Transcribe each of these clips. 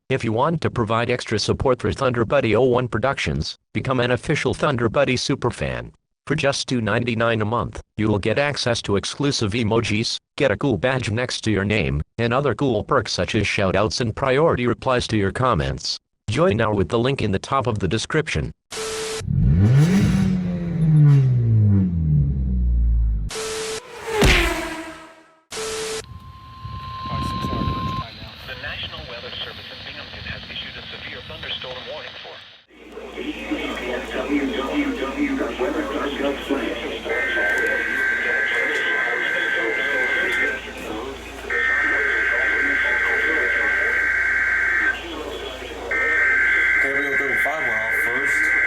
If you want to provide extra support for ThunderBuddy 01 Productions, become an official ThunderBuddy superfan. For just $2.99 a month, you will get access to exclusive emojis, get a cool badge next to your name, and other cool perks such as shoutouts and priority replies to your comments. Join now with the link in the top of the description. The National Weather Service in Binghamton has issued a severe thunderstorm warning for WR35 went off first.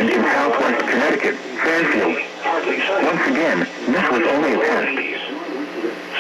And in southwest Connecticut, Fairfield. Once again, this was only a test.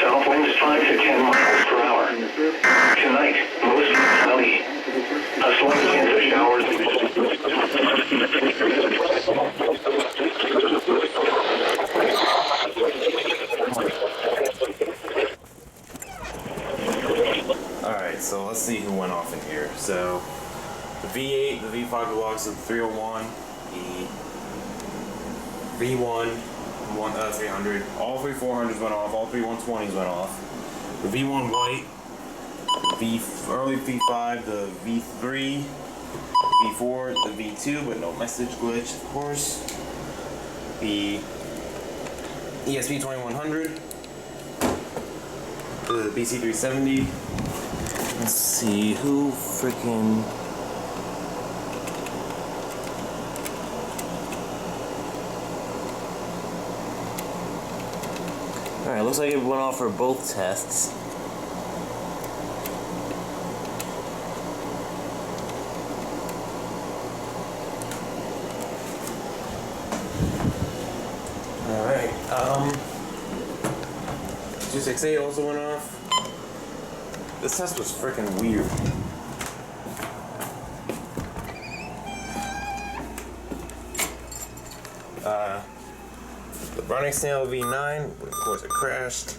south winds 5 to 10 miles per hour. Tonight, mostly cloudy. A slight chance of showers. Alright, so let's see who went off in here. So, the V8, the V5 Deluxe, the 301, the V1, 300, all three 400s went off, all three 120s went off. The V1 White, the early V5, the V3, V4, the V2, but no message glitch, of course. The ESP2100, the BC370. Let's see, who freaking... Alright, looks like it went off for both tests. Alright, 268 also went off. This test was freaking weird. The running snail V9, but of course it crashed.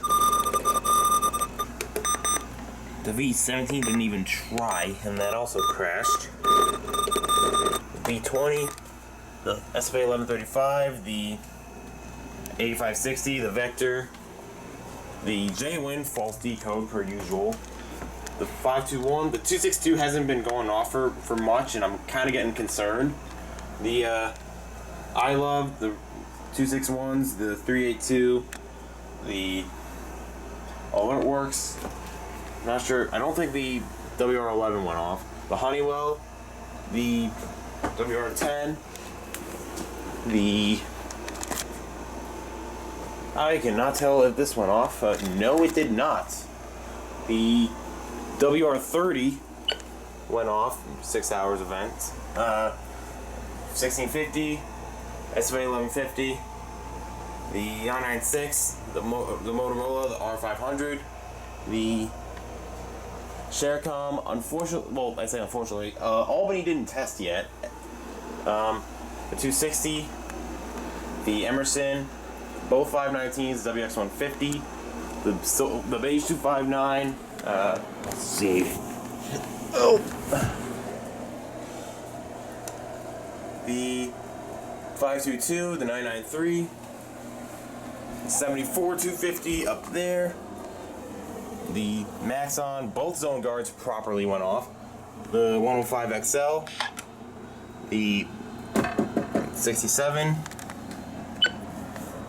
The V17 didn't even try, and that also crashed. The V20, the SFA1135, the 8560, the Vector, the J-Win false decode per usual. The 521, the 262 hasn't been going off for much, and I'm kind of getting concerned. The I love the 261s, the 382, the Alert Works. Not sure. I don't think the WR11 went off. The Honeywell, the WR10, the... I cannot tell if this went off. No, it did not. The WR30 went off, 6 hours event. 1650, SFA 1150, the i96, the Motorola, the R500, the Sharecom. Unfortunately, well, I say unfortunately, Albany didn't test yet. The 260, the Emerson, both 519s, WX150, the Beige 259. Let's see. Oh. The 522, the 993, 74 250 up there. The Maxon, both zone guards properly went off. The 105 XL, the 67,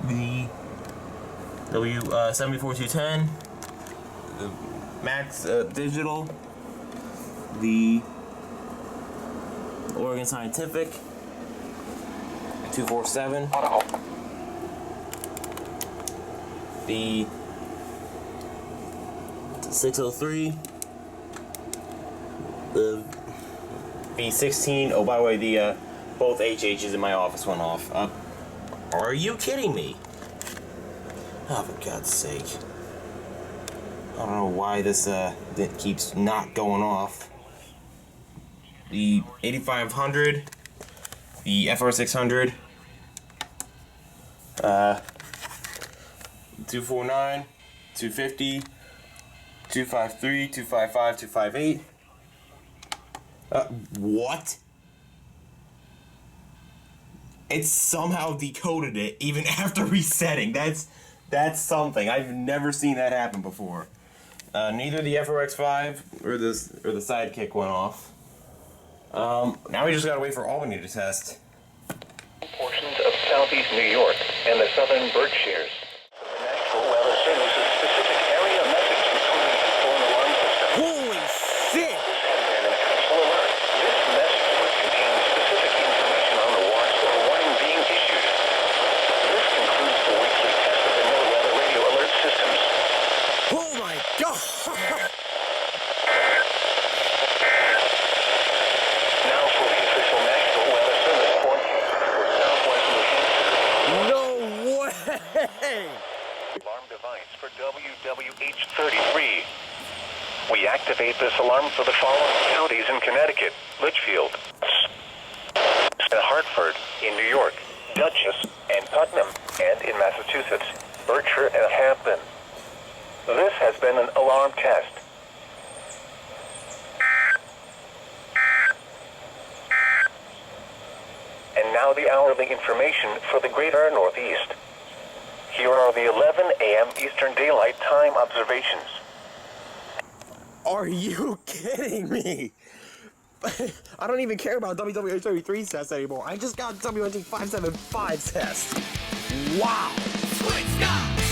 the W 74210, the Max Digital, the Oregon Scientific 247, the 603, the B16. Oh, by the way, the both HHs in my office went off. Are you kidding me? Oh, for God's sake. I don't know why this that keeps not going off. The 8500, the FR600, 249, 250, 253, 255, 258. What? It somehow decoded it even after resetting. That's something. I've never seen that happen before. Neither the FRX5 or the Sidekick went off. Now we just gotta wait for Albany to test. Portions of southeast New York and the southern Berkshires. The National Weather Service's specific area message including the phone alarm system. Holy shit! This has been an actual alert. This message would contain specific information on the watch with a warning being issued. This concludes the weekly test of the NOAA radio alert systems. Oh my god! Now for the official National Weather Service forecast for southwest New Hampshire. No way! Alarm device for WWH33. We activate this alarm for the following counties in Connecticut: Litchfield, and Hartford in New York, Dutchess and Putnam, and in Massachusetts, Berkshire and Hampton. This has been an alarm test. Now the hourly information for the greater Northeast. Here are the 11 a.m. Eastern Daylight Time observations. Are you kidding me? I don't even care about WR30 tests anymore. I just got WNG575 tests. Wow. Switch, stop.